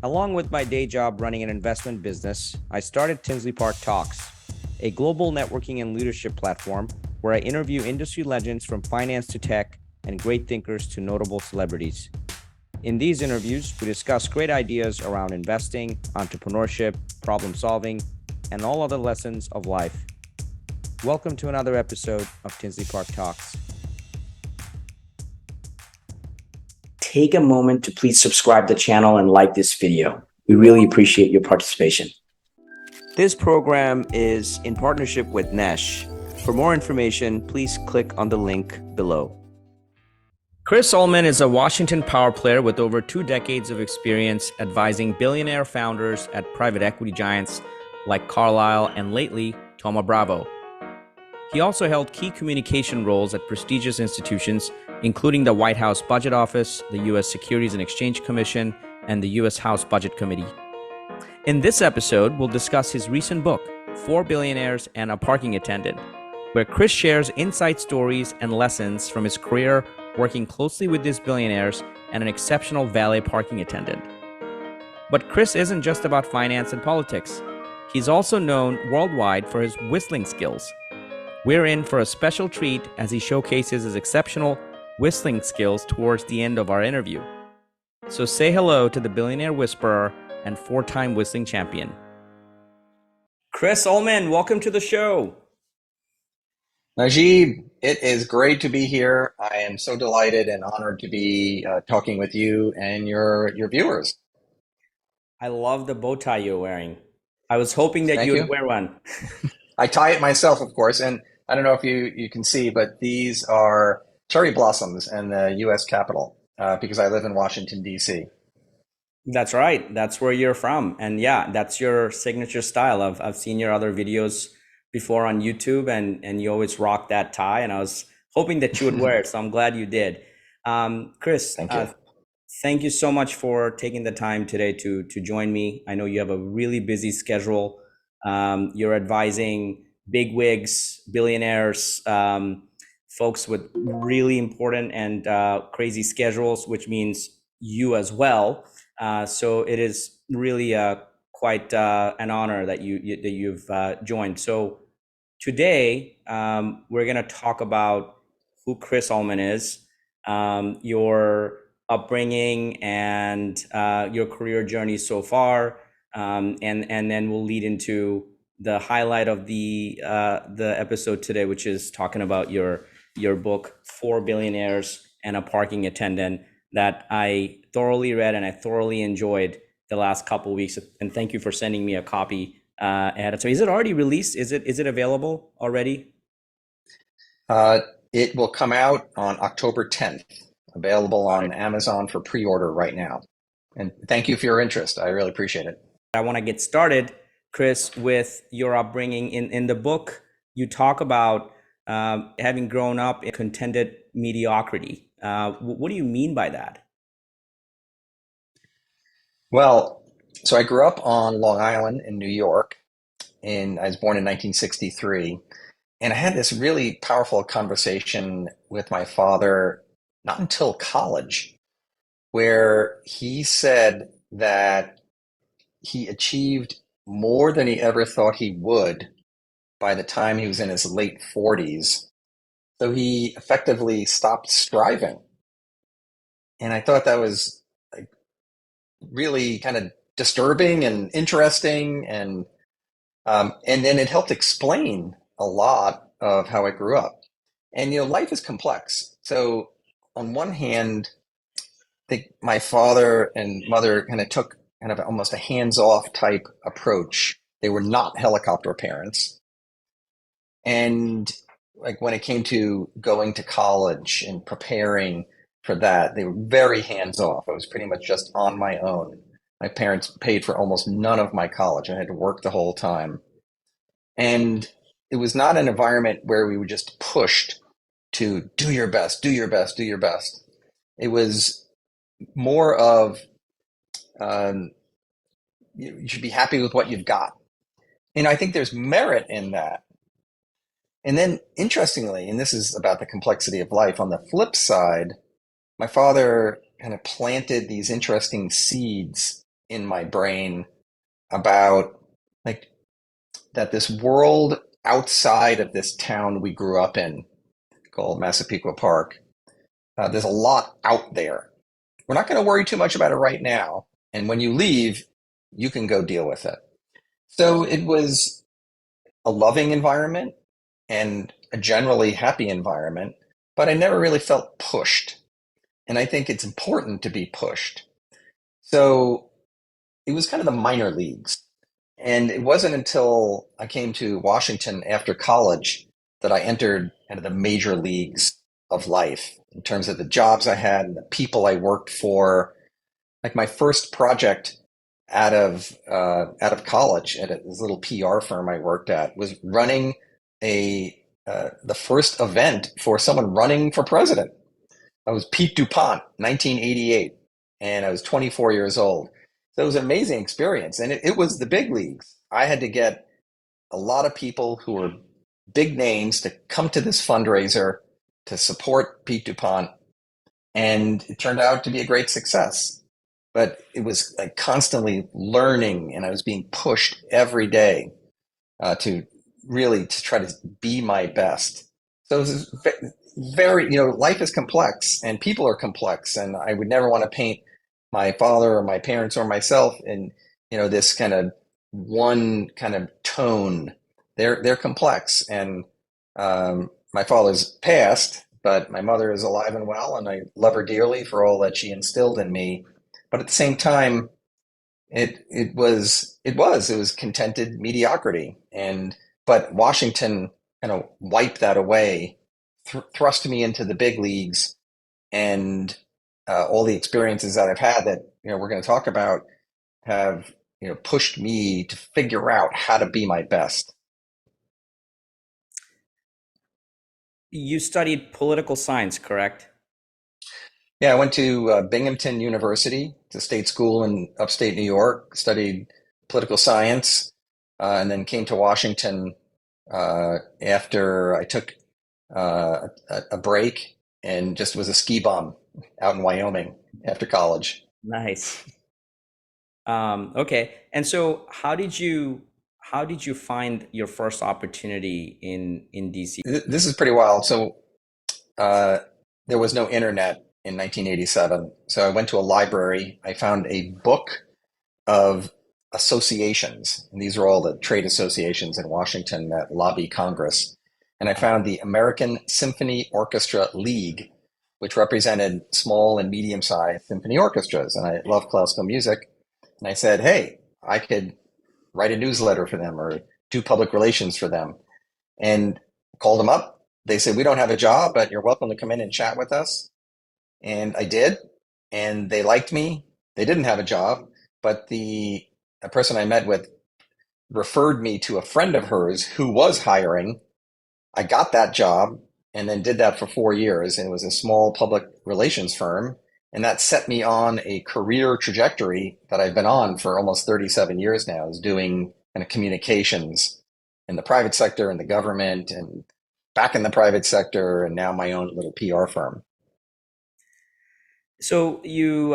Along with my day job running an investment business, I started Tinsley Park Talks, a global networking and leadership platform where I interview industry legends from finance to tech and great thinkers to notable celebrities. In these interviews, we discuss great ideas around investing, entrepreneurship, problem solving, and all other lessons of life. Welcome to another episode of Tinsley Park Talks. Take a moment to please subscribe to the channel and like this video. We really appreciate your participation. This program is in partnership with Nesh. For more information, please click on the link below. Chris Ullman is a Washington power player with over 2 decades of experience advising billionaire founders at private equity giants like Carlyle and lately, Thoma Bravo. He also held key communication roles at prestigious institutions, including the White House Budget Office, the U.S. Securities and Exchange Commission, and the U.S. House Budget Committee. In this episode, we'll discuss his recent book, 4 Billionaires and a Parking Attendant, where Chris shares inside stories and lessons from his career working closely with these billionaires and an exceptional valet parking attendant. But Chris isn't just about finance and politics. He's also known worldwide for his whistling skills. We're in for a special treat as he showcases his exceptional whistling skills towards the end of our interview. So say hello to the billionaire whisperer and 4-time whistling champion. Chris Ullman, welcome to the show. Najib, it is great to be here. I am so delighted and honored to be talking with you and your viewers. I love the bow tie you're wearing. I was hoping that Thank you would you. wear one. I tie it myself, of course, and I don't know if you can see, but these are cherry blossoms in the U.S. Capitol because I live in Washington, D.C. That's right. That's where you're from. And yeah, that's your signature style. I've seen your other videos before on YouTube and you always rock that tie. And I was hoping that you would wear it. So I'm glad you did. Chris, Thank you. thank you so much for taking the time today to join me. I know you have a really busy schedule. You're advising bigwigs, billionaires, folks with really important and crazy schedules, which means you as well. So it is really quite an honor that you've joined. So today we're going to talk about who Chris Ullman is, your upbringing, and your career journey so far, and then we'll lead into the highlight of the episode today, which is talking about your book, 4 Billionaires and a Parking Attendant, that I thoroughly read and I thoroughly enjoyed the last couple of weeks. And thank you for sending me a copy ahead of time. Is it already released? Is it available already? It will come out on October 10th, available on Amazon for pre-order right now. And thank you for your interest. I really appreciate it. I want to get started, Chris, with your upbringing. In the book, you talk about having grown up in contented mediocrity. What do you mean by that? Well, so I grew up on Long Island in New York. I was born in 1963. And I had this really powerful conversation with my father, not until college, where he said that he achieved more than he ever thought he would by the time he was in his late 40s. So he effectively stopped striving. And I thought that was like really kind of disturbing and interesting. And then it helped explain a lot of how I grew up. And, life is complex. So on one hand, I think my father and mother kind of took kind of almost a hands-off type approach. They were not helicopter parents. And like when it came to going to college and preparing for that, they were very hands-off. I was pretty much just on my own. My parents paid for almost none of my college. I had to work the whole time. And it was not an environment where we were just pushed to do your best, do your best, do your best. It was more of you should be happy with what you've got. And I think there's merit in that. And then interestingly, and this is about the complexity of life, on the flip side, my father kind of planted these interesting seeds in my brain about like that this world outside of this town we grew up in called Massapequa Park, there's a lot out there. We're not going to worry too much about it right now. And when you leave, you can go deal with it. So it was a loving environment and a generally happy environment, but I never really felt pushed. And I think it's important to be pushed. So it was kind of the minor leagues. And it wasn't until I came to Washington after college that I entered kind of the major leagues of life in terms of the jobs I had and the people I worked for. Like my first project out of college at this little PR firm I worked at was running a the first event for someone running for president. I was Pete DuPont, 1988, and I was 24 years old. So it was an amazing experience, and it was the big leagues. I had to get a lot of people who were big names to come to this fundraiser to support Pete DuPont, and it turned out to be a great success. But it was like constantly learning, and I was being pushed every day to really to try to be my best. So it was very, life is complex and people are complex, and I would never want to paint my father or my parents or myself in, this kind of one kind of tone. They're complex, and my father's passed, but my mother is alive and well, and I love her dearly for all that she instilled in me. But at the same time, it was contented mediocrity, and but Washington kind of wiped that away, thrust me into the big leagues, and all the experiences that I've had that we're going to talk about have pushed me to figure out how to be my best. You studied political science, correct? Yeah, I went to Binghamton University, it's a state school in upstate New York, studied political science, and then came to Washington after I took a break and just was a ski bum out in Wyoming after college. Nice. Okay. And so how did you find your first opportunity in DC? This is pretty wild. So uh, there was no internet in 1987. So I went to a library. I found a book of associations. And these are all the trade associations in Washington that lobby Congress. And I found the American Symphony Orchestra League, which represented small and medium sized symphony orchestras. And I love classical music. And I said, hey, I could write a newsletter for them or do public relations for them. And called them up. They said, we don't have a job, but you're welcome to come in and chat with us. And I did. And they liked me. They didn't have a job, but the a person I met with referred me to a friend of hers who was hiring. I got that job and then did that for 4 years. And it was a small public relations firm. And that set me on a career trajectory that I've been on for almost 37 years now, is doing kind of communications in the private sector and the government and back in the private sector and now my own little PR firm. So you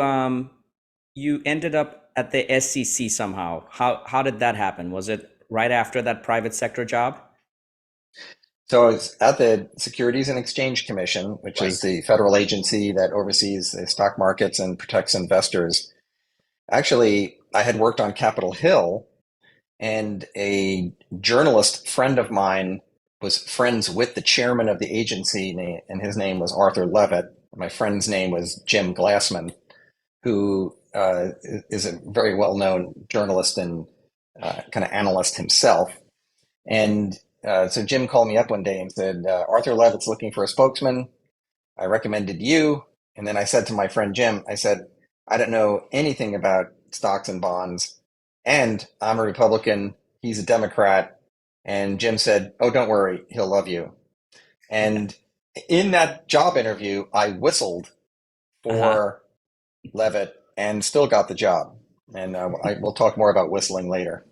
ended up at the SEC somehow. How did that happen? Was it right after that private sector job? So I was at the Securities and Exchange Commission, which Right. is the federal agency that oversees the stock markets and protects investors. Actually, I had worked on Capitol Hill, and a journalist friend of mine was friends with the chairman of the agency, and his name was Arthur Levitt. My friend's name was Jim Glassman, who is a very well-known journalist and kind of analyst himself. And so Jim called me up one day and said, Arthur Levitt's looking for a spokesman. I recommended you. And then I said to my friend Jim, I said, I don't know anything about stocks and bonds, and I'm a Republican. He's a Democrat. And Jim said, oh, don't worry, he'll love you. And in that job interview, I whistled Uh-huh. for Levitt and still got the job. And we'll talk more about whistling later.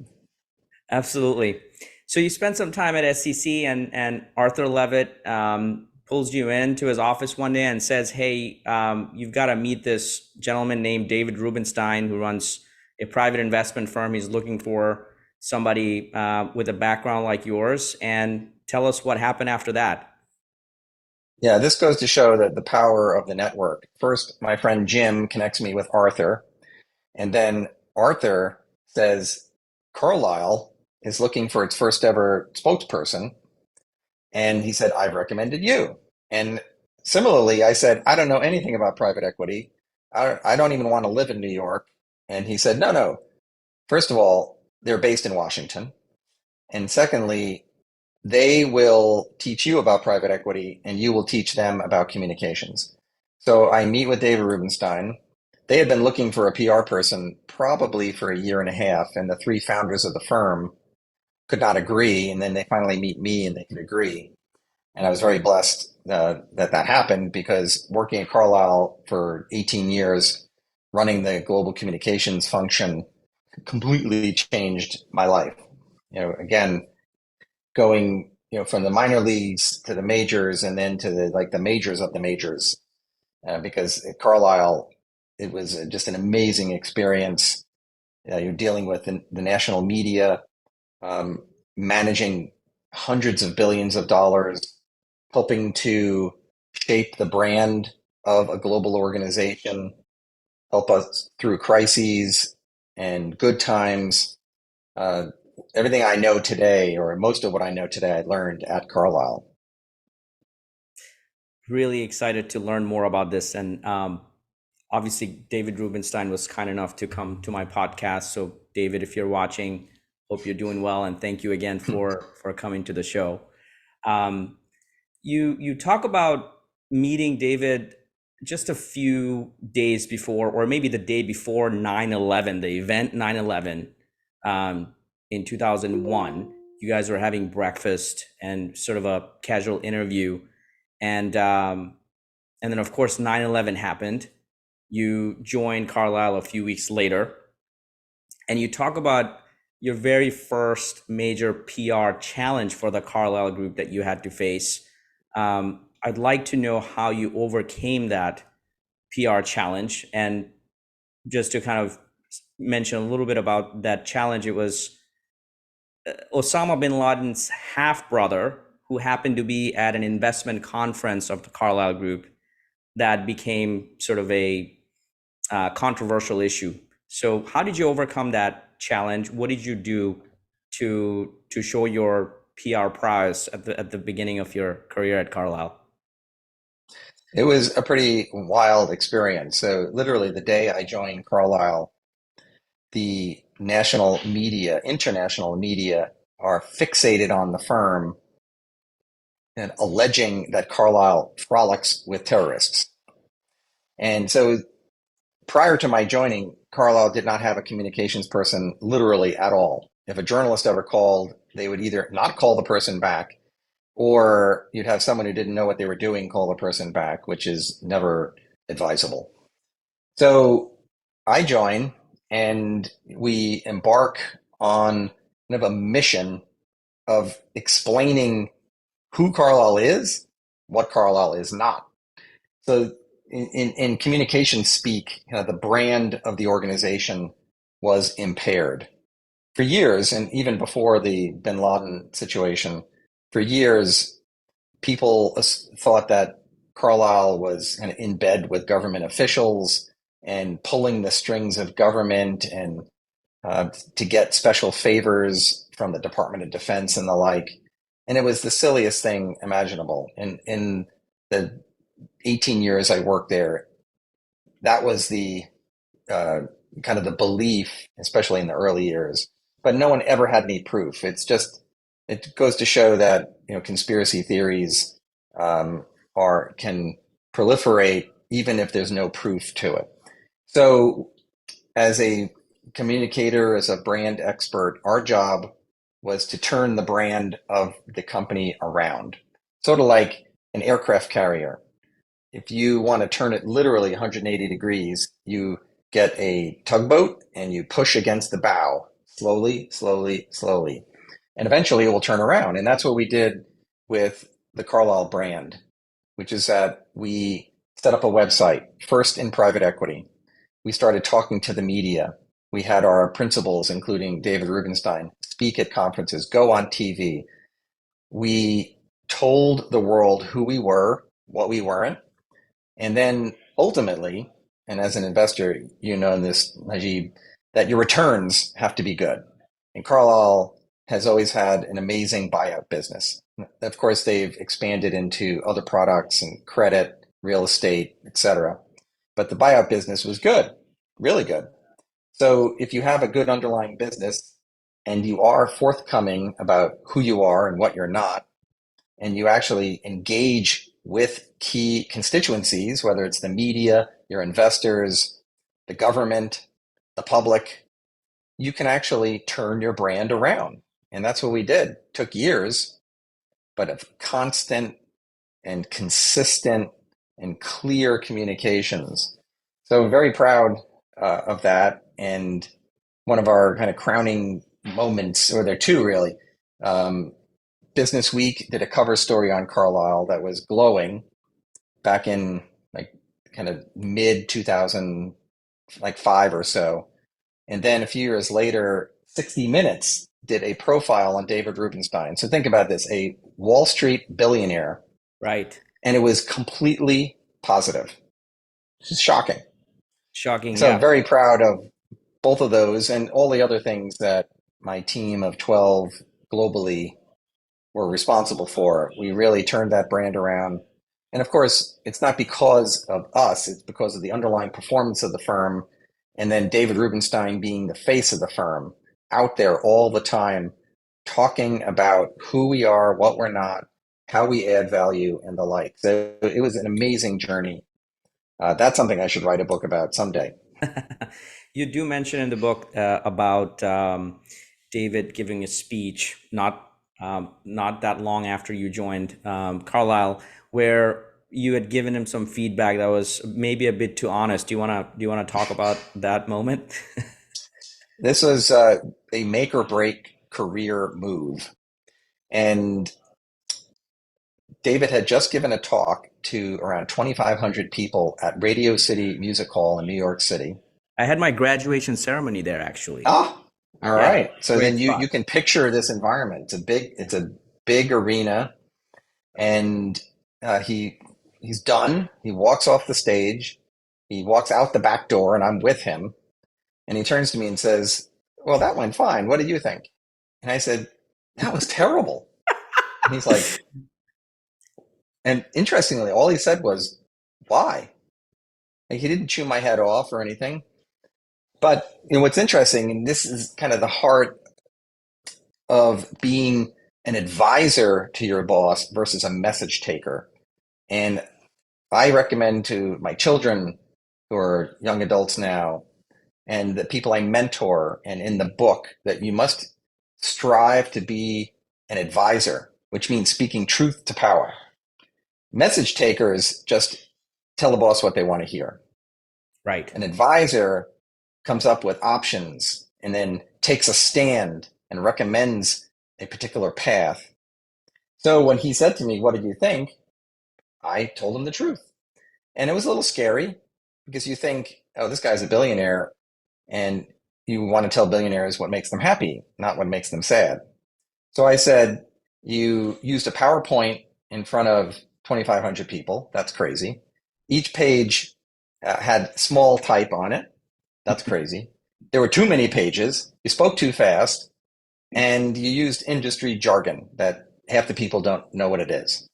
Absolutely. So you spent some time at SEC, and Arthur Levitt pulls you into his office one day and says, "Hey, you've got to meet this gentleman named David Rubenstein who runs a private investment firm. He's looking for somebody with a background like yours. And tell us what happened after that. Yeah, this goes to show that the power of the network. First, my friend Jim connects me with Arthur, and then Arthur says Carlyle is looking for its first ever spokesperson, and he said, I've recommended you. And similarly, I said, I don't know anything about private equity. I don't even want to live in New York. And he said, no, no. First of all, they're based in Washington. And secondly, they will teach you about private equity and you will teach them about communications. So I meet with David Rubenstein. They had been looking for a PR person probably for a year and a half, and the three founders of the firm could not agree. And then they finally meet me and they could agree. And I was very blessed that happened, because working at Carlyle for 18 years, running the global communications function, completely changed my life. Again, going from the minor leagues to the majors, and then to the majors of the majors, because at Carlyle it was just an amazing experience. You're dealing with the national media, managing hundreds of billions of dollars, helping to shape the brand of a global organization, help us through crises and good times. Uh, Everything I know today, or most of what I know today, I learned at Carlyle. Really excited to learn more about this. And obviously, David Rubenstein was kind enough to come to my podcast. So, David, if you're watching, hope you're doing well, and thank you again for coming to the show. You talk about meeting David just a few days before, or maybe the day before 9/11, the event 9/11, in 2001. You guys were having breakfast and sort of a casual interview, and then of course 9/11 happened. You joined Carlyle a few weeks later, and you talk about your very first major PR challenge for the Carlyle group that you had to face. I'd like to know how you overcame that PR challenge, and just to kind of mention a little bit about that challenge. It was Osama bin Laden's half brother, who happened to be at an investment conference of the Carlyle group, that became sort of a controversial issue. So how did you overcome that challenge? What did you do to show your PR prowess at the beginning of your career at Carlyle? It was a pretty wild experience. So literally the day I joined Carlyle, the national media, international media, are fixated on the firm and alleging that Carlyle frolics with terrorists. And so prior to my joining, Carlyle did not have a communications person literally at all. If a journalist ever called, they would either not call the person back, or you'd have someone who didn't know what they were doing call the person back, which is never advisable. So I join, and we embark on kind of a mission of explaining who Carlyle is, what Carlyle is not. So in communication speak, the brand of the organization was impaired. For years, and even before the bin Laden situation, for years, people thought that Carlyle was kind of in bed with government officials and pulling the strings of government, and to get special favors from the Department of Defense and the like. And it was the silliest thing imaginable. And in the 18 years I worked there, that was the kind of the belief, especially in the early years. But no one ever had any proof. It goes to show that conspiracy theories can proliferate even if there's no proof to it. So, as a communicator, as a brand expert, our job was to turn the brand of the company around, sort of like an aircraft carrier. If you want to turn it literally 180 degrees, you get a tugboat and you push against the bow slowly, slowly, slowly. And eventually it will turn around. And that's what we did with the Carlyle brand, which is that we set up a website, first in private equity. We started talking to the media. We had our principals, including David Rubenstein, speak at conferences, go on TV. We told the world who we were, what we weren't, and then ultimately, and as an investor, you know this, Najib, that your returns have to be good. And Carlyle has always had an amazing buyout business. Of course, they've expanded into other products and credit, real estate, etc. But the buyout business was good, really good. So if you have a good underlying business and you are forthcoming about who you are and what you're not, and you actually engage with key constituencies, whether it's the media, your investors, the government, the public, you can actually turn your brand around. And that's what we did. Took years, but of constant and consistent and clear communications. So very proud of that. And one of our kind of crowning moments, or there are two really, Business Week did a cover story on Carlyle that was glowing back in like kind of mid 2000, like five or so. And then a few years later, 60 Minutes did a profile on David Rubenstein. So think about this, a Wall Street billionaire. Right. And it was completely positive. It's just shocking. Shocking. So Yeah. I'm very proud of both of those and all the other things that my team of 12 globally were responsible for. We really turned that brand around. And of course, it's not because of us, it's because of the underlying performance of the firm. And then David Rubenstein being the face of the firm, out there all the time, talking about who we are, what we're not, how we add value, and the like. So it was an amazing journey. That's something I should write a book about someday. You do mention in the book about David giving a speech not that long after you joined Carlyle, where you had given him some feedback that was maybe a bit too honest. Do you wanna talk about that moment? This was a make or break career move. And David had just given a talk to around 2,500 people at Radio City Music Hall in New York City. I had my graduation ceremony there actually. Ah, all Yeah, right. So great then you spot. you can picture this environment. It's a big arena, and he's done. He walks off the stage. He walks out the back door, and I'm with him. And he turns to me and says, "Well, that went fine. What did you think?" And I said, "That was terrible." And he's like, and interestingly, all he said was, "Why?" Like, he didn't chew my head off or anything. But what's interesting, and this is kind of the heart of being an advisor to your boss versus a message taker. And I recommend to my children who are young adults now and the people I mentor and in the book that you must strive to be an advisor, which means speaking truth to power. Message takers just tell the boss what they want to hear. Right. An advisor comes up with options and then takes a stand and recommends a particular path. So when he said to me, "What did you think?" I told him the truth. And it was a little scary because you think, oh, this guy's a billionaire, and you want to tell billionaires what makes them happy, not what makes them sad. So I said, "You used a PowerPoint in front of 2,500 people. That's crazy. Each page had small type on it. That's crazy. There were too many pages. You spoke too fast, and you used industry jargon that half the people don't know what it is."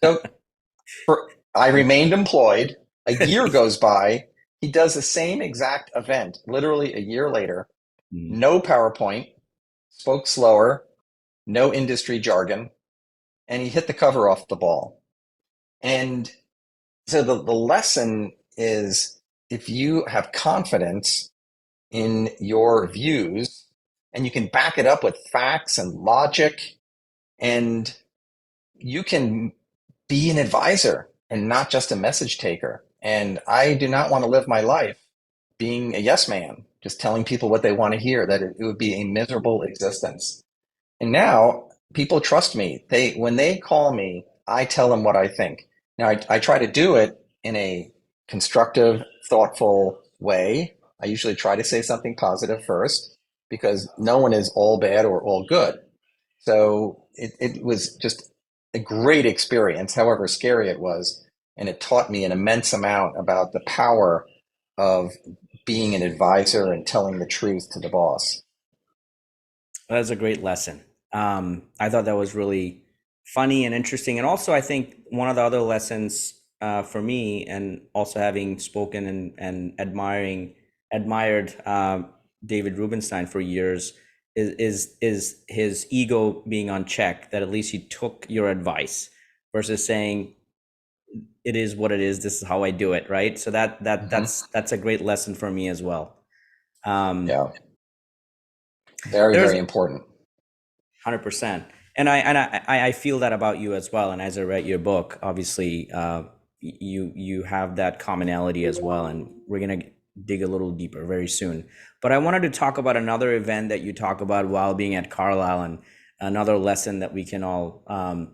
So I remained employed. A year goes by. He does the same exact event, literally a year later. Mm. No PowerPoint, spoke slower, no industry jargon, and he hit the cover off the ball. And so the lesson is, if you have confidence in your views and you can back it up with facts and logic, and you can be an advisor and not just a message taker. And I do not want to live my life being a yes man, just telling people what they want to hear, that it would be a miserable existence. And now people trust me. When they call me, I tell them what I think. Now I try to do it in a constructive, thoughtful way, I usually try to say something positive first because no one is all bad or all good. So it was just a great experience, however scary it was. And it taught me an immense amount about the power of being an advisor and telling the truth to the boss. That was a great lesson. I thought that was really funny and interesting. And also, I think one of the other lessons for me, and also having spoken and admired David Rubenstein for years, is his ego being unchecked. That at least he took your advice versus saying, "It is what it is. This is how I do it." Right. So that's a great lesson for me as well. Yeah, very, There's very important. 100%. And I feel that about you as well. And as I read your book, obviously, you have that commonality as well. And we're gonna dig a little deeper very soon. But I wanted to talk about another event that you talk about while being at Carlyle, and another lesson that we can all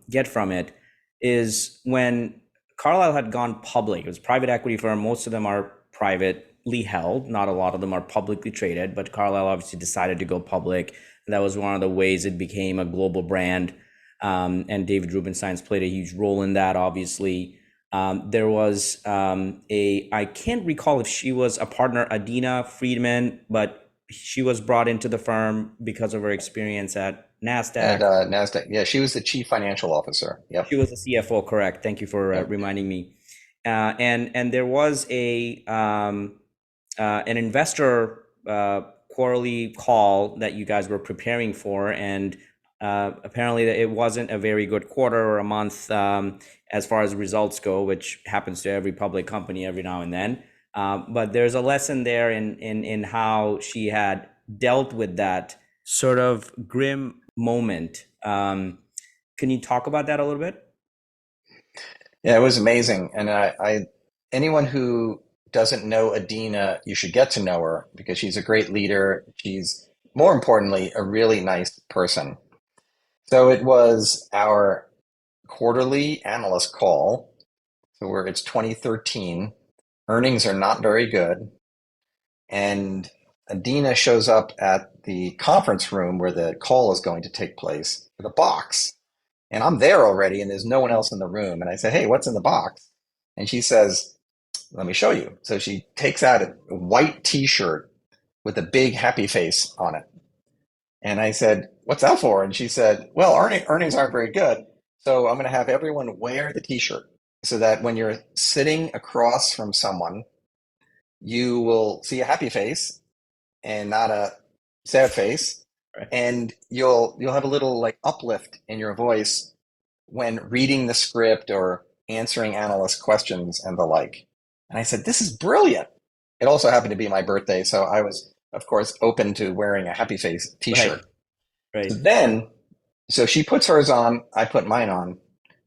get from it is when Carlyle had gone public. It was a private equity firm. Most of them are privately held. Not a lot of them are publicly traded. But Carlyle obviously decided to go public. That was one of the ways it became a global brand. And David Rubenstein's played a huge role in that, obviously. There was I can't recall if she was a partner, Adina Friedman, but she was brought into the firm because of her experience at At NASDAQ. NASDAQ, yeah, she was the chief financial officer. Yep. She was a CFO, correct. Thank you for Yep. reminding me. And there was an investor quarterly call that you guys were preparing for, and apparently it wasn't a very good quarter or a month as far as results go, which happens to every public company every now and then. But there's a lesson there in how she had dealt with that sort of grim moment. Can you talk about that a little bit? Yeah, it was amazing. And anyone who doesn't know Adina, you should get to know her because she's a great leader. She's, more importantly, a really nice person. So it was our quarterly analyst call. It's 2013. Earnings are not very good. And Adina shows up at the conference room where the call is going to take place with a box. And I'm there already, and there's no one else in the room. And I say, "Hey, what's in the box?" And she says, "Let me show you." So she takes out a white t-shirt with a big happy face on it. And I said, "What's that for?" And she said, "Well, earnings aren't very good. So I'm going to have everyone wear the t-shirt so that when you're sitting across from someone, you will see a happy face and not a sad face. Right. And you'll have a little like uplift in your voice when reading the script or answering analyst questions and the like." And I said, "This is brilliant." It also happened to be my birthday, so I was, of course, open to wearing a happy face Right. t-shirt. Right. So then, so she puts hers on, I put mine on,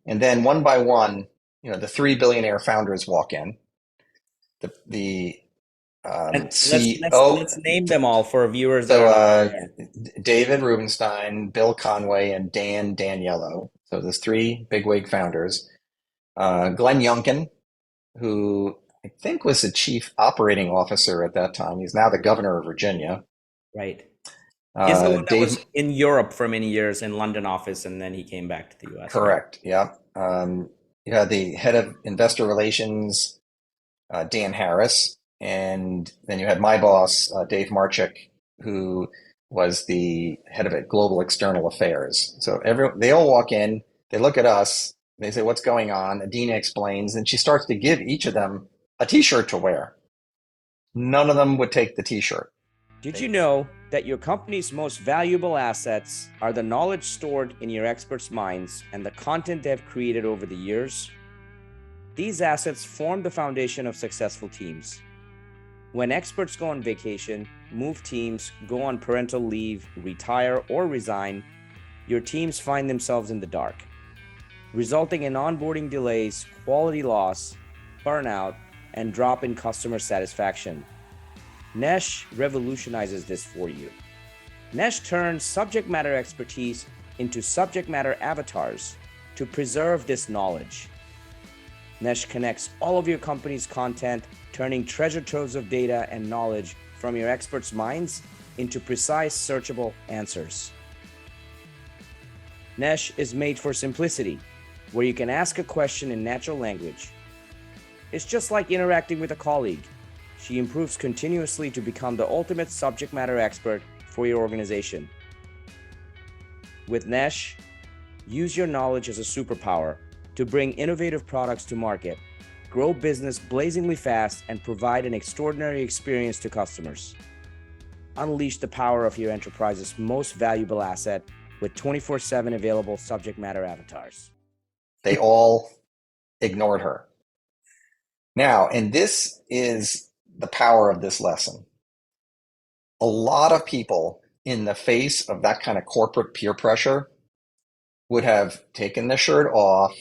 and then one by one, the three billionaire founders walk in. The And CEO, let's name them all for viewers that so are not aware. David Rubenstein, Bill Conway, and Dan Daniello. So there's three bigwig founders. Glenn Youngkin, who I think was the chief operating officer at that time. He's now the governor of Virginia. Right. He's the one that Dave, was in Europe for many years in London office, and then he came back to the US, right? correct. Yeah. You had the head of investor relations, Dan Harris, and then you had my boss, Dave Marchik, who was the head of global external affairs. So they all walk in, they look at us, they say, "What's going on?" Adina explains, and she starts to give each of them a t-shirt to wear. None of them would take the t-shirt. Did you know that your company's most valuable assets are the knowledge stored in your experts' minds and the content they've created over the years? These assets form the foundation of successful teams. When experts go on vacation, move teams, go on parental leave, retire, or resign, your teams find themselves in the dark, resulting in onboarding delays, quality loss, burnout, and drop in customer satisfaction. Nesh revolutionizes this for you. Nesh turns subject matter expertise into subject matter avatars to preserve this knowledge. Nesh connects all of your company's content, turning treasure troves of data and knowledge from your experts' minds into precise, searchable answers. Nesh is made for simplicity, where you can ask a question in natural language. It's just like interacting with a colleague. She improves continuously to become the ultimate subject matter expert for your organization. With Nesh, use your knowledge as a superpower to bring innovative products to market, grow business blazingly fast, and provide an extraordinary experience to customers. Unleash the power of your enterprise's most valuable asset with 24/7 available subject matter avatars. They all ignored her. Now, and this is the power of this lesson. A lot of people in the face of that kind of corporate peer pressure would have taken their shirt off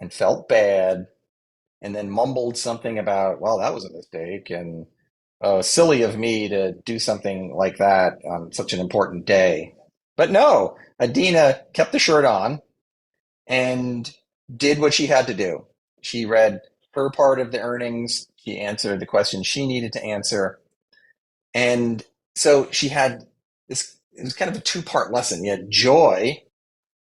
and felt bad and then mumbled something about, well, that was a mistake, and silly of me to do something like that on such an important day. But no, Adina kept the shirt on and did what she had to do. She read her part of the earnings. She answered the questions she needed to answer. And so she had this, it was kind of a two-part lesson. You had joy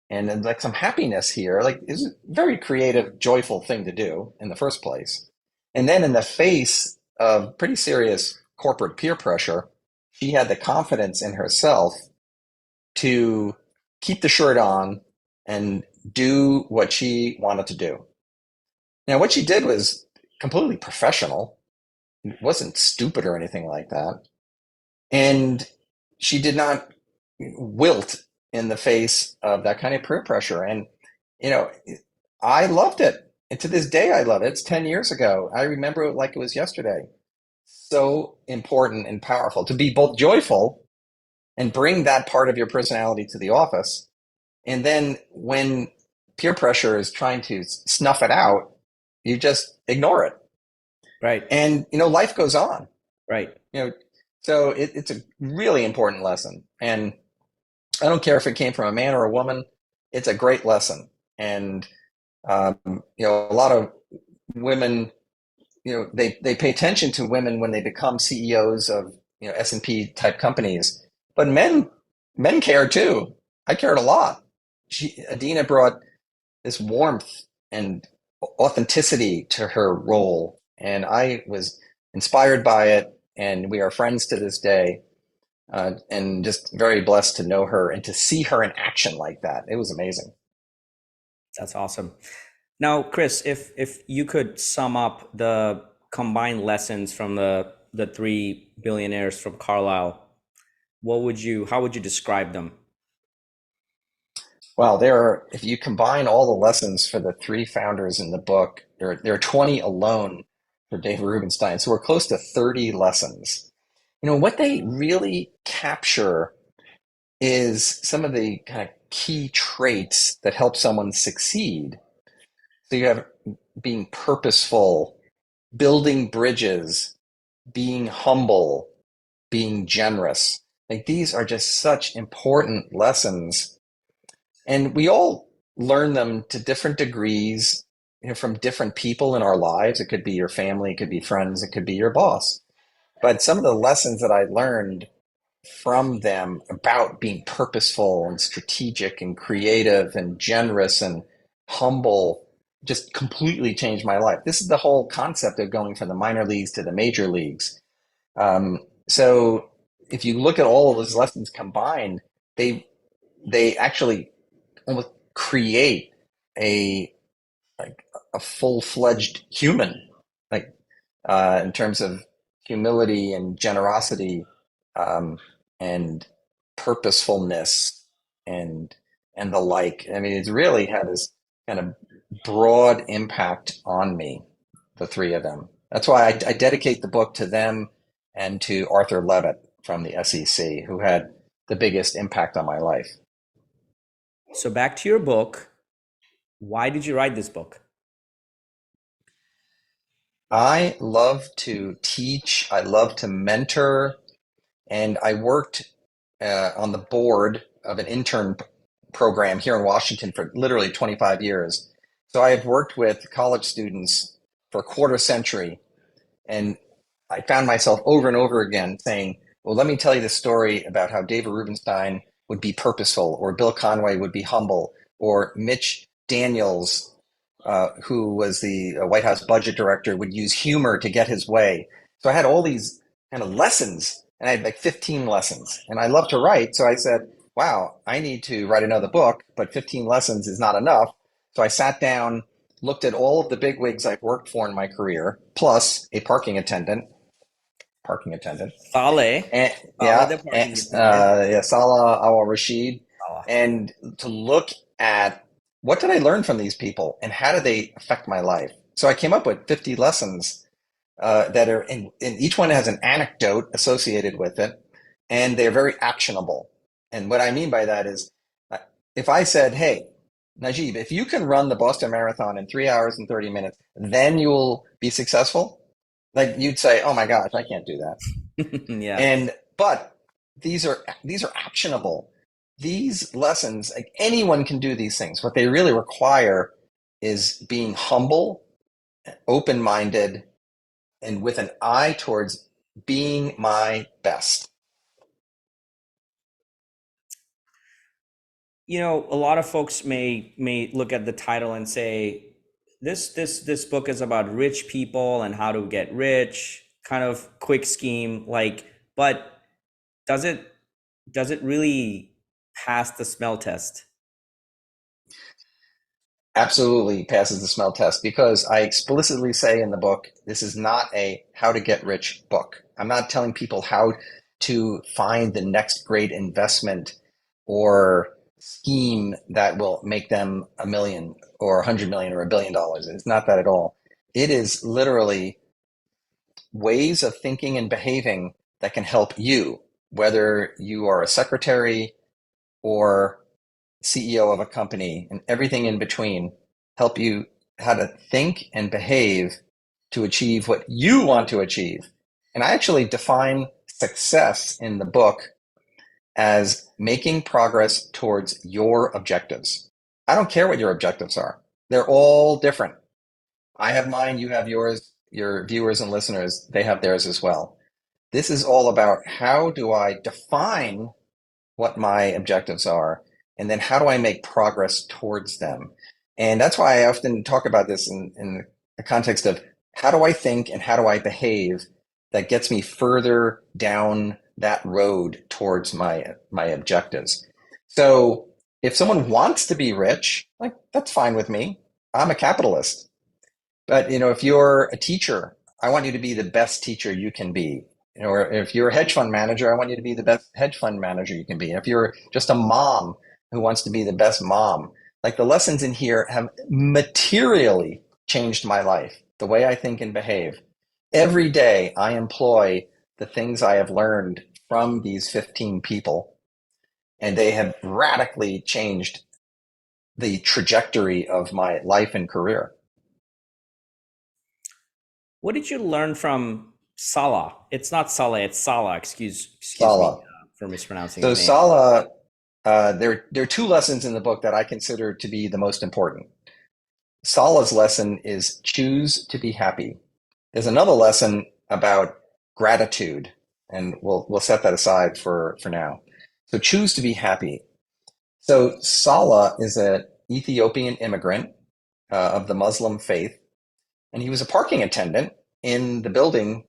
and then like some happiness here. Like it's a very creative, joyful thing to do in the first place. And then in the face of pretty serious corporate peer pressure, she had the confidence in herself to keep the shirt on and do what she wanted to do. Now, what she did was completely professional. It wasn't stupid or anything like that. And she did not wilt in the face of that kind of peer pressure. And, you know, I loved it. And to this day, I love it. It's 10 years ago. I remember it like it was yesterday. So important and powerful to be both joyful and bring that part of your personality to the office. And then when peer pressure is trying to snuff it out, you just ignore it. Right. And, you know, life goes on. Right. You know, so it's a really important lesson. And I don't care if it came from a man or a woman, it's a great lesson. And, you know, a lot of women, you know, they pay attention to women when they become CEOs of, you know, S&P type companies, but men care too. I cared a lot. Adina brought this warmth and authenticity to her role, and I was inspired by it, and we are friends to this day, and just very blessed to know her and to see her in action like that. It was amazing. That's awesome. Now, Chris, if you could sum up the combined lessons from the three billionaires from Carlyle, how would you describe them? Well, if you combine all the lessons for the three founders in the book, there are 20 alone for Dave Rubenstein. So we're close to 30 lessons. You know, what they really capture is some of the kind of key traits that help someone succeed. So you have being purposeful, building bridges, being humble, being generous. Like these are just such important lessons. And we all learn them to different degrees, you know, from different people in our lives. It could be your family, it could be friends, it could be your boss. But some of the lessons that I learned from them about being purposeful and strategic and creative and generous and humble just completely changed my life. This is the whole concept of going from the minor leagues to the major leagues. So if you look at all of those lessons combined, they actually almost create a full-fledged human, like in terms of humility and generosity, and purposefulness and the like. I mean, it's really had this kind of broad impact on me, the three of them. That's why I dedicate the book to them and to Arthur Levitt from the SEC, who had the biggest impact on my life. So back to your book. Why did you write this book? I love to teach. I love to mentor. And I worked on the board of an intern program here in Washington for literally 25 years. So I have worked with college students for a quarter century. And I found myself over and over again saying, well, let me tell you the story about how David Rubenstein would be purposeful, or Bill Conway would be humble, or Mitch Daniels, who was the White House budget director, would use humor to get his way. So I had all these kind of lessons, and I had like 15 lessons. And I love to write. So I said, wow, I need to write another book, but 15 lessons is not enough. So I sat down, looked at all of the big wigs I've worked for in my career, plus a parking attendant. Saleh, And Saleh yeah, the parking attendant. yeah, Salah Al Rashid, Salah. and to look at what did I learn from these people and how did they affect my life. So I came up with 50 lessons that are and each one has an anecdote associated with it, and they're very actionable. And what I mean by that is, uh, if I said, "Hey, Najib, if you can run the Boston Marathon in 3 hours and 30 minutes, then you'll be successful," like you'd say, "Oh my gosh, I can't do that." Yeah. And but these are actionable. These lessons, like anyone can do these things. What they really require is being humble, open-minded, and with an eye towards being my best. You know, a lot of folks may look at the title and say, this book is about rich people and how to get rich, kind of quick scheme, like, but does it really pass the smell test? Absolutely passes the smell test because I explicitly say in the book, this is not a how to get rich book. I'm not telling people how to find the next great investment or scheme that will make them a million or 100 million or $1 billion. It's not that at all. It is literally ways of thinking and behaving that can help you, whether you are a secretary or CEO of a company and everything in between, help you how to think and behave to achieve what you want to achieve. And I actually define success in the book as making progress towards your objectives. I don't care what your objectives are. They're all different. I have mine, you have yours, your viewers and listeners, they have theirs as well. This is all about how do I define what my objectives are, and then how do I make progress towards them? And that's why I often talk about this in the context of how do I think and how do I behave that gets me further down that road towards my objectives. So if someone wants to be rich, like that's fine with me. I'm a capitalist. But if you're a teacher, I want you to be the best teacher you can be. Or if you're a hedge fund manager, I want you to be the best hedge fund manager you can be. If you're just a mom who wants to be the best mom, like the lessons in here have materially changed my life, the way I think and behave. Every day I employ the things I have learned from these 15 people, and they have radically changed the trajectory of my life and career. What did you learn from Salah? It's not Saleh, it's Salah. Excuse me Salah. for mispronouncing So his name. Salah, there are two lessons in the book that I consider to be the most important. Salah's lesson is choose to be happy. There's another lesson about gratitude, and we'll set that aside for now. So choose to be happy. So Salah is an Ethiopian immigrant of the Muslim faith, and he was a parking attendant in the building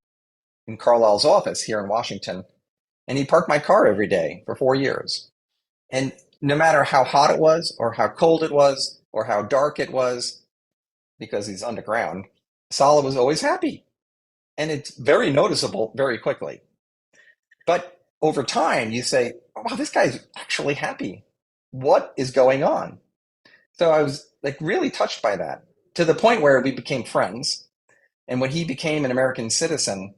in Carlyle's office here in Washington, and he parked my car every day for 4 years. And no matter how hot it was, or how cold it was, or how dark it was, because he's underground, Salah was always happy. And it's very noticeable very quickly. But over time, you say, oh, wow, this guy's actually happy. What is going on? So I was like really touched by that, to the point where we became friends. And when he became an American citizen,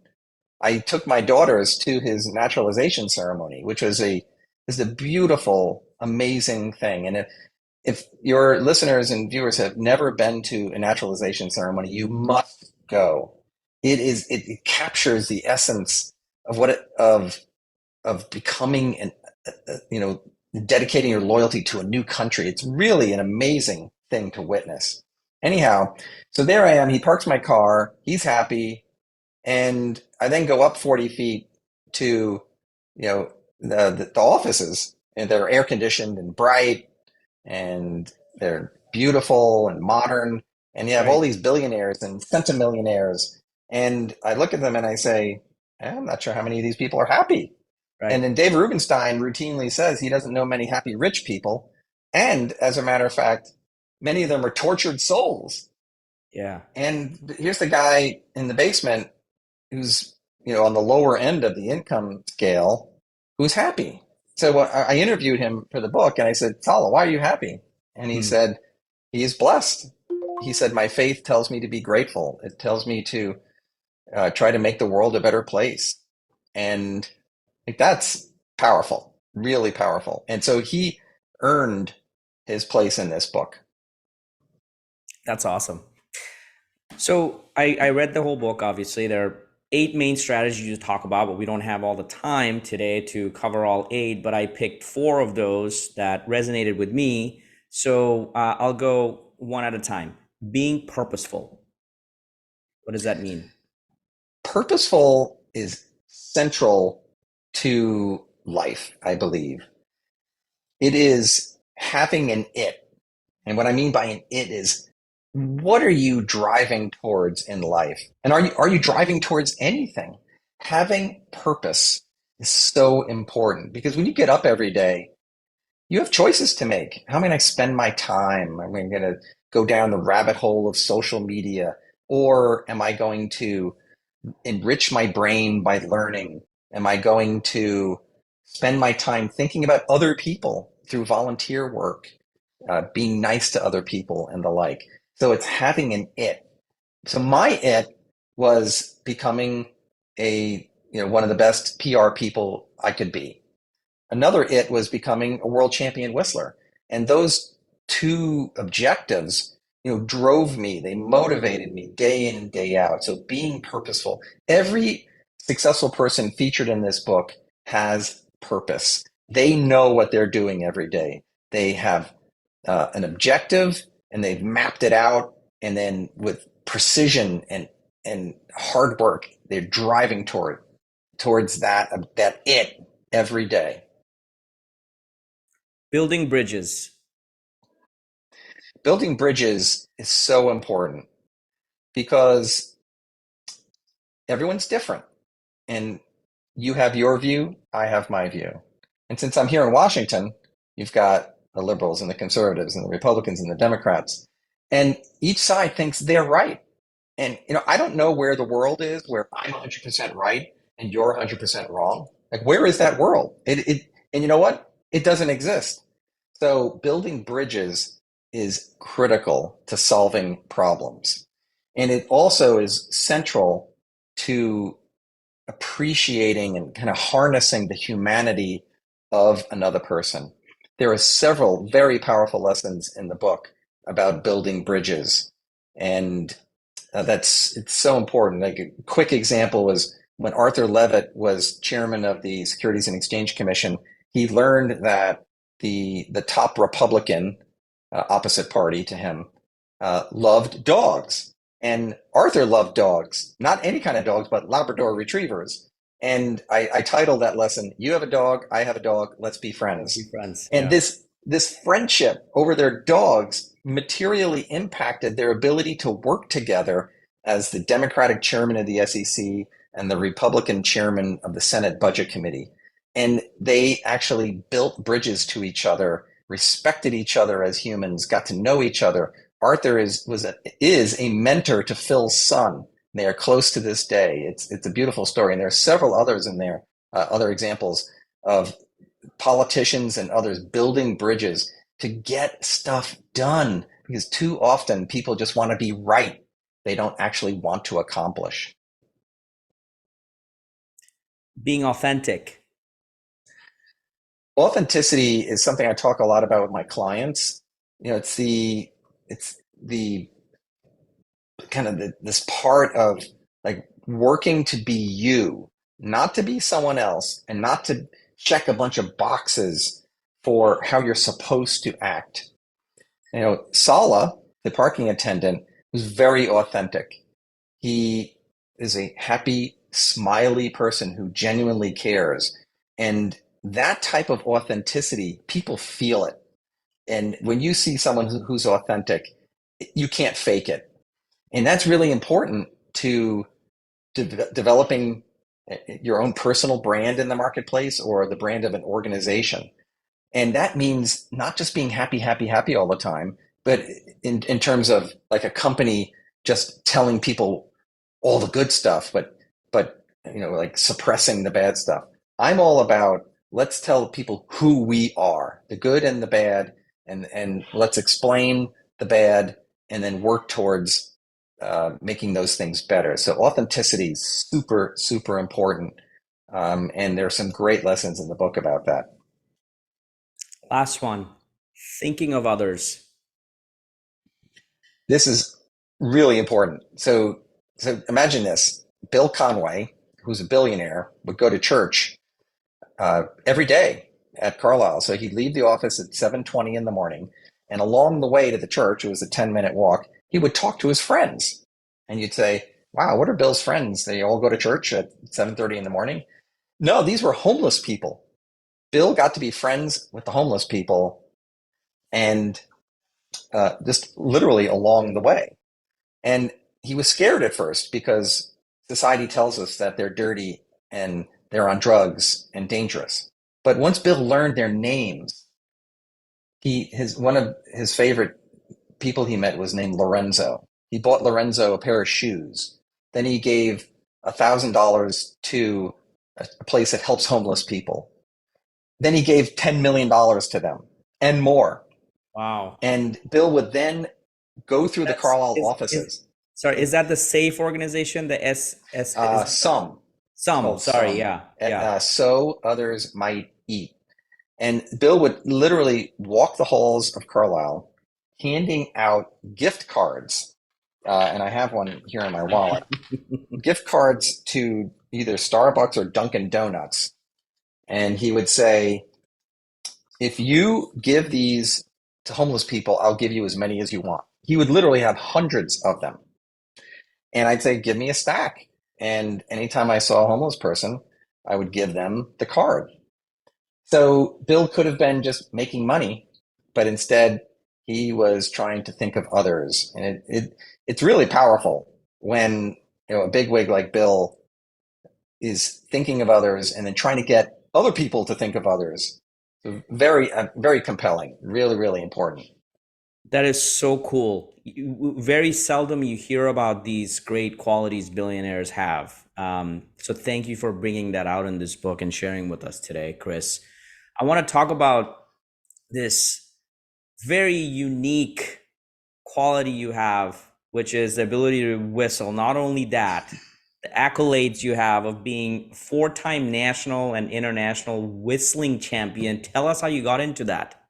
I took my daughters to his naturalization ceremony, which was a beautiful, amazing thing. And if your listeners and viewers have never been to a naturalization ceremony, you must go. It captures the essence of of becoming and dedicating your loyalty to a new country. It's really an amazing thing to witness. Anyhow, so there I am. He parks my car. He's happy. And I then go up 40 feet to, the offices, and they're air conditioned and bright, and they're beautiful and modern. And you have all Right. these billionaires and centimillionaires. And I look at them and I say, I'm not sure how many of these people are happy. And Right. then Dave Rubenstein routinely says he doesn't know many happy rich people. And as a matter of fact, many of them are tortured souls. Yeah. And here's the guy in the basement who's, on the lower end of the income scale, who's happy. So I interviewed him for the book and I said, Salah, why are you happy? And he Hmm. said, he is blessed. He said, my faith tells me to be grateful. It tells me to try to make the world a better place. And like, that's powerful, really powerful. And so he earned his place in this book. That's awesome. So I read the whole book. Obviously, there are 8 main strategies to talk about, but we don't have all the time today to cover all 8. But I picked 4 of those that resonated with me. So I'll go one at a time. Being purposeful. What does that mean? Purposeful is central to life, I believe. It is having an it. And what I mean by an it is, what are you driving towards in life? And are you driving towards anything? Having purpose is so important, because when you get up every day, you have choices to make. How am I going to spend my time? Am I going to go down the rabbit hole of social media? Or am I going to enrich my brain by learning? Am I going to spend my time thinking about other people through volunteer work, being nice to other people and the like? So it's having an it. So my it was becoming one of the best PR people I could be. Another it was becoming a world champion whistler. And those two objectives, drove me, they motivated me day in and day out. So being purposeful. Every successful person featured in this book has purpose. They know what they're doing every day. They have an objective and they've mapped it out. And then with precision and hard work, they're driving towards that it every day. Building bridges. Building bridges is so important because everyone's different, and you have your view, I have my view. And since I'm here in Washington, you've got the liberals and the conservatives and the Republicans and the Democrats, and each side thinks they're right. And I don't know where the world is where I'm 100% right and you're 100% wrong. Like, where is that world? And you know what? It doesn't exist. So building bridges is critical to solving problems. And it also is central to appreciating and kind of harnessing the humanity of another person. There are several very powerful lessons in the book about building bridges. And it's so important. Like, a quick example was when Arthur Levitt was chairman of the Securities and Exchange Commission. He learned that the top Republican, opposite party to him, loved dogs, and Arthur loved dogs, not any kind of dogs, but Labrador retrievers. And I titled that lesson, "You have a dog, I have a dog, let's be friends." Be friends. And Yeah. this friendship over their dogs materially impacted their ability to work together as the Democratic chairman of the SEC and the Republican chairman of the Senate Budget Committee. And they actually built bridges to each other, respected each other as humans, got to know each other. Arthur is a mentor to Phil's son. They are close to this day. It's a beautiful story, and there are several others in there, other examples of politicians and others building bridges to get stuff done, because too often people just want to be right. They don't actually want to accomplish. Being authentic. Authenticity is something I talk a lot about with my clients. It's the kind of this part of, like, working to be you, not to be someone else, and not to check a bunch of boxes for how you're supposed to act. Salah, the parking attendant, was very authentic. He is a happy, smiley person who genuinely cares. And that type of authenticity, people feel it. And when you see someone who's authentic, you can't fake it. And that's really important to developing your own personal brand in the marketplace or the brand of an organization. And that means not just being happy, happy, happy all the time, but in terms of like a company just telling people all the good stuff, but like suppressing the bad stuff. I'm all about let's tell people who we are, the good and the bad, and let's explain the bad and then work towards making those things better. So authenticity is super, super important. And there are some great lessons in the book about that. Last one, thinking of others. This is really important. So imagine this. Bill Conway, who's a billionaire, would go to church every day at Carlyle. So he'd leave the office at 7:20 in the morning. And along the way to the church, it was a 10-minute walk, he would talk to his friends. And you'd say, wow, what are Bill's friends? They all go to church at 7:30 in the morning? No, these were homeless people. Bill got to be friends with the homeless people and just literally along the way. And he was scared at first because society tells us that they're dirty and they're on drugs and dangerous. But once Bill learned their names, one of his favorite people he met was named Lorenzo. He bought Lorenzo a pair of shoes. Then he gave $1,000 to a place that helps homeless people. Then he gave $10 million to them and more. Wow. And Bill would then go through the Carlyle offices. Sorry, is that the SAFE organization? The Some. Some. Sorry, Some. yeah. So others might eat. And Bill would literally walk the halls of Carlyle, handing out gift cards. And I have one here in my wallet. Gift cards to either Starbucks or Dunkin' Donuts. And he would say, if you give these to homeless people, I'll give you as many as you want. He would literally have hundreds of them. And I'd say, give me a stack. And anytime I saw a homeless person, I would give them the card. So Bill could have been just making money, but instead he was trying to think of others. And it's really powerful when a bigwig like Bill is thinking of others and then trying to get other people to think of others. Very, very compelling. Really, really important. That is so cool. Very seldom you hear about these great qualities billionaires have. So thank you for bringing that out in this book and sharing with us today, Chris. I want to talk about this very unique quality you have, which is the ability to whistle. Not only that, the accolades you have of being 4-time national and international whistling champion. Tell us how you got into that.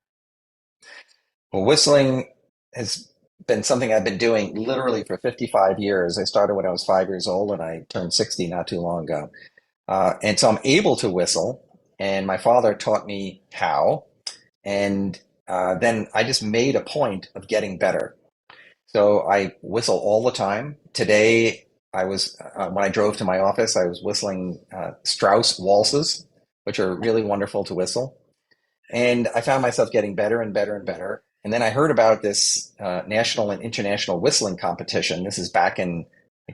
Well, whistling has been something I've been doing literally for 55 years. I started when I was 5 years old and I turned 60 not too long ago. And so I'm able to whistle, and my father taught me how. And then I just made a point of getting better. So I whistle all the time. Today, I was when I drove to my office, I was whistling Strauss waltzes, which are really wonderful to whistle. And I found myself getting better and better and better. And then I heard about this national and international whistling competition. This is back in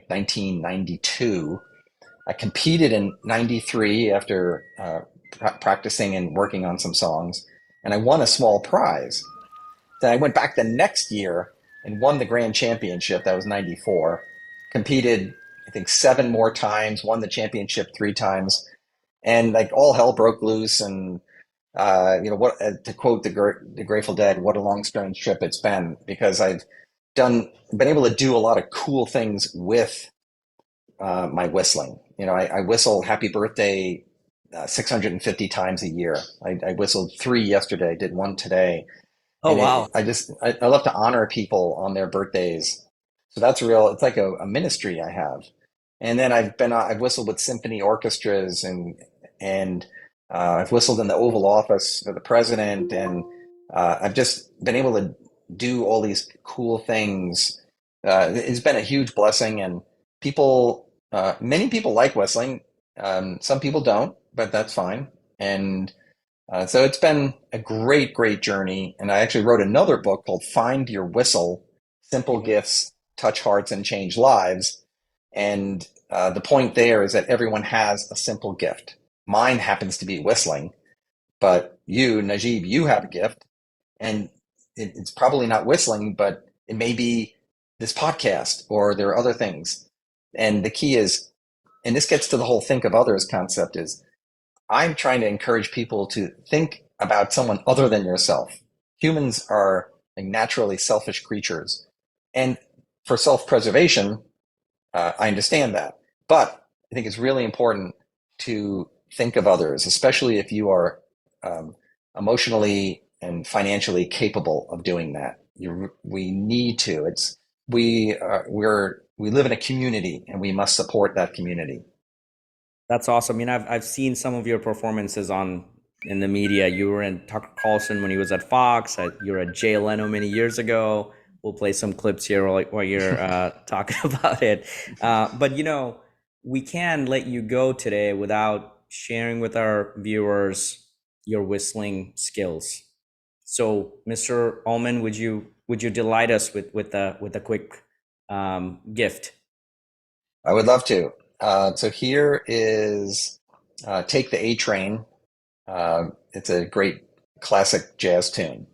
1992. I competed in 93 after practicing and working on some songs, and I won a small prize. Then I went back the next year and won the grand championship. That was 94. Competed, I think, 7 more times, won the championship 3 times, and like all hell broke loose. And what to quote the Grateful Dead, "What a long strange trip it's been," because I've been able to do a lot of cool things with my whistling. I whistle "Happy Birthday" 650 times a year. I whistled 3 yesterday, did 1 today. Oh, And wow. I love to honor people on their birthdays. So that's it's like a ministry I have. And then I've whistled with symphony orchestras and I've whistled in the Oval Office for the president. And I've just been able to do all these cool things. It's been a huge blessing, and people Many people like whistling. Some people don't, but that's fine. And so it's been a great, great journey. And I actually wrote another book called Find Your Whistle: Simple Gifts, Touch Hearts, and Change Lives. And the point there is that everyone has a simple gift. Mine happens to be whistling, but you, Najib, you have a gift. And it's probably not whistling, but it may be this podcast, or there are other things. And the key is, and this gets to the whole think of others concept, is I'm trying to encourage people to think about someone other than yourself. Humans are like naturally selfish creatures. And for self-preservation, I understand that. But I think it's really important to think of others, especially if you are emotionally and financially capable of doing that. We need to. We live in a community, and we must support that community. That's awesome. I mean, I've seen some of your performances in the media. You were in Tucker Carlson when he was at Fox. You were at Jay Leno many years ago. We'll play some clips here while you're talking about it. But we can let you go today without sharing with our viewers your whistling skills. So, Mr. Ullman, would you delight us with a quick gift? I would love to. So here is Take the A Train. It's a great classic jazz tune.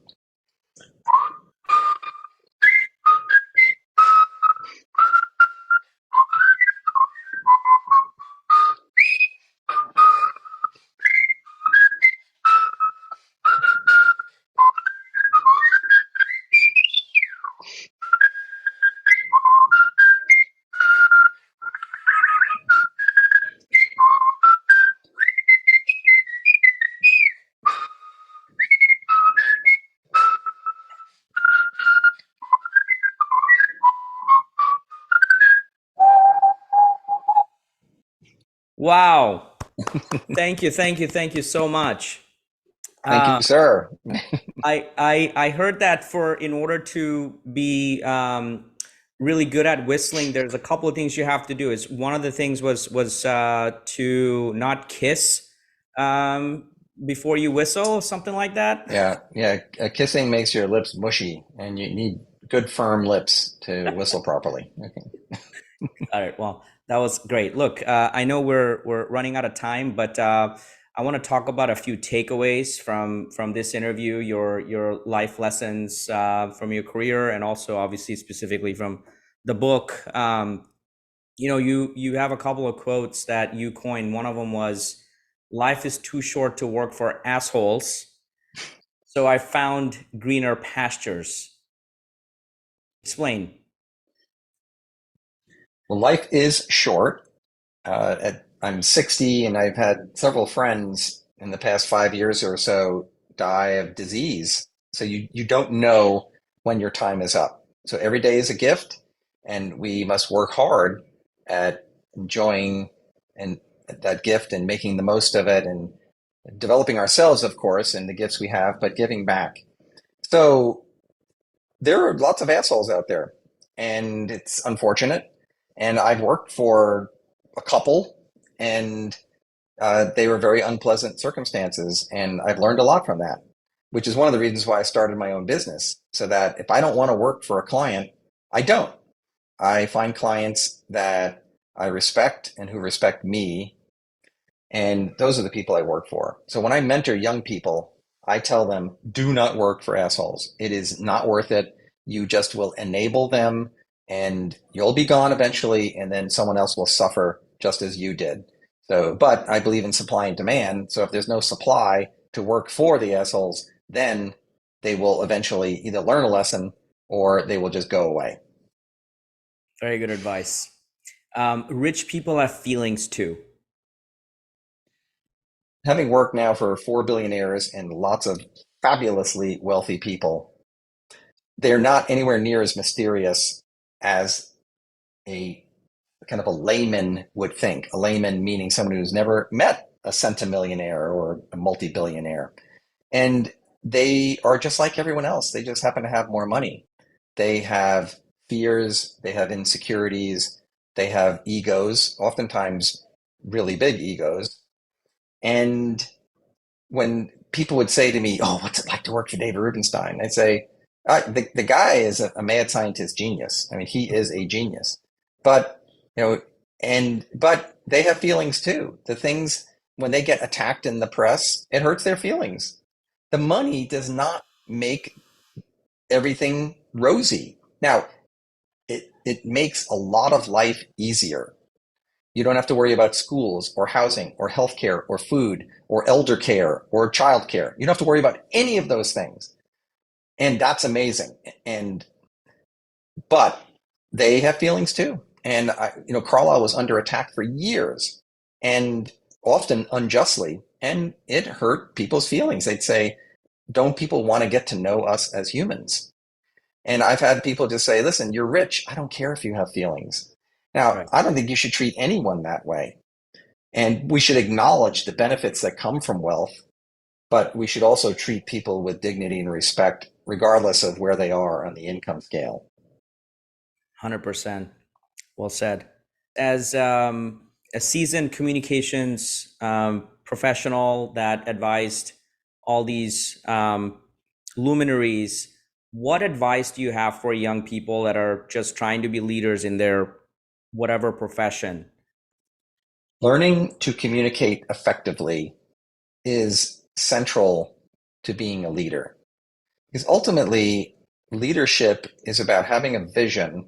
Wow. Thank you so much. Thank you, sir. I heard that in order to be really good at whistling, there's a couple of things you have to do. Is one of the things was to not kiss before you whistle, something like that. Yeah. Kissing makes your lips mushy, and you need good firm lips to whistle properly. Okay. All right. Well, that was great. Look, I know we're running out of time, but I want to talk about a few takeaways from this interview, your life lessons from your career, and also obviously specifically from the book. You have a couple of quotes that you coined. One of them was, "Life is too short to work for assholes, so I found greener pastures." Explain. Well, life is short. I'm 60, and I've had several friends in the past 5 years or so die of disease. So you don't know when your time is up. So every day is a gift, and we must work hard at enjoying and that gift and making the most of it, and developing ourselves, of course, and the gifts we have, but giving back. So there are lots of assholes out there, and it's unfortunate. And I've worked for a couple, and they were very unpleasant circumstances, and I've learned a lot from that, which is one of the reasons why I started my own business, so that if I don't want to work for a client, I don't. I find clients that I respect and who respect me, and those are the people I work for. So when I mentor young people, I tell them, do not work for assholes. It is not worth it. You just will enable them, and you'll be gone eventually, and then someone else will suffer just as you did. So, but I believe in supply and demand. So if there's no supply to work for the assholes, then they will eventually either learn a lesson or they will just go away. Very good advice. Rich people have feelings too. Having worked now for 4 billionaires and lots of fabulously wealthy people, they're not anywhere near as mysterious as a kind of a layman would think. A layman meaning someone who's never met a centimillionaire or a multi-billionaire. And they are just like everyone else. They just happen to have more money. They have fears, they have insecurities, They have egos, oftentimes really big egos. And when people would say to me, "Oh, what's it like to work for David Rubenstein?" I'd say, "The guy is a mad scientist genius. I mean, he is a genius. But you know, but they have feelings too. The things when they get attacked in the press, it hurts their feelings. The money does not make everything rosy. Now, it makes a lot of life easier. You don't have to worry about schools or housing or healthcare or food or elder care or childcare. You don't have to worry about any of those things. And that's amazing. And but they have feelings too. And Carlyle was under attack for years and often unjustly, and it hurt people's feelings. They'd say, "Don't people want to get to know us as humans?" And I've had people just say, "Listen, you're rich. I don't care if you have feelings." Now, Right. I don't think you should treat anyone that way. And we should acknowledge the benefits that come from wealth, but we should also treat people with dignity and respect, regardless of where they are on the income scale. 100%. Well said. As a seasoned communications professional that advised all these luminaries, what advice do you have for young people that are just trying to be leaders in their whatever profession? Learning to communicate effectively is central to being a leader. Because ultimately, leadership is about having a vision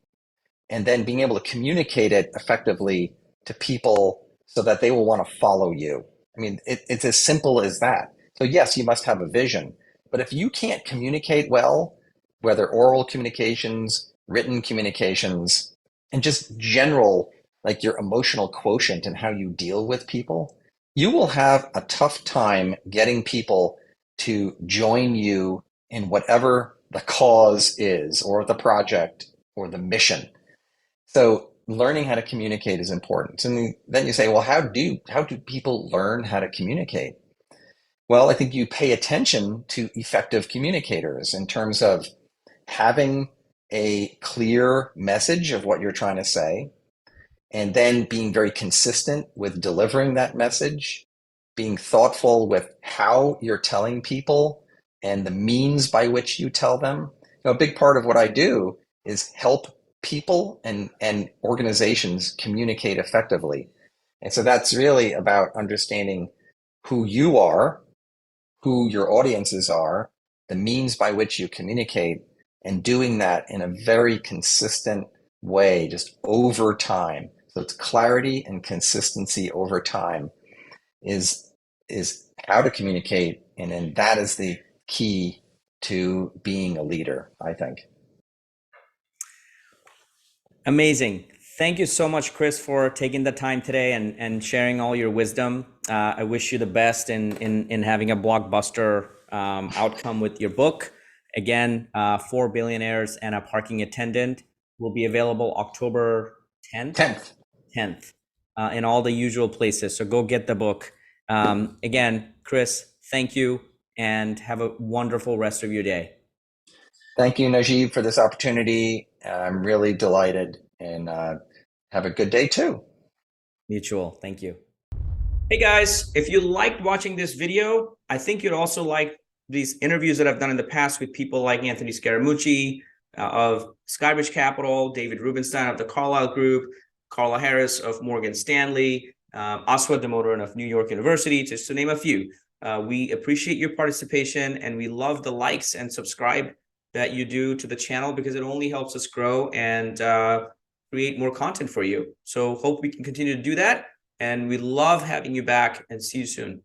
and then being able to communicate it effectively to people so that they will want to follow you. I mean, it's as simple as that. So yes, you must have a vision, but if you can't communicate well, whether oral communications, written communications, and just general, like your emotional quotient and how you deal with people, you will have a tough time getting people to join you in whatever the cause is, or the project, or the mission. So learning how to communicate is important. And then you say, well, how do people learn how to communicate? Well, I think you pay attention to effective communicators in terms of having a clear message of what you're trying to say, and then being very consistent with delivering that message, being thoughtful with how you're telling people and the means by which you tell them. A big part of what I do is help people and organizations communicate effectively. And so that's really about understanding who you are, who your audiences are, the means by which you communicate, and doing that in a very consistent way, just over time. So it's clarity and consistency over time is how to communicate, and then that is the key to being a leader, I think. Amazing. Thank you so much, Chris, for taking the time today and sharing all your wisdom. I wish you the best in having a blockbuster outcome with your book. Again, 4 Billionaires and a Parking Attendant will be available October 10th. 10th in all the usual places. So go get the book. Again, Chris, thank you and have a wonderful rest of your day. Thank you, Najib, for this opportunity. I'm really delighted, and have a good day too. Mutual. Thank you. Hey guys, if you liked watching this video, I think you'd also like these interviews that I've done in the past with people like Anthony Scaramucci of Skybridge Capital, David Rubenstein of the Carlyle Group, Carla Harris of Morgan Stanley, Aswad Damodaran of New York University, just to name a few. We appreciate your participation, and we love the likes and subscribe that you do to the channel, because it only helps us grow and create more content for you. So hope we can continue to do that. And we love having you back, and see you soon.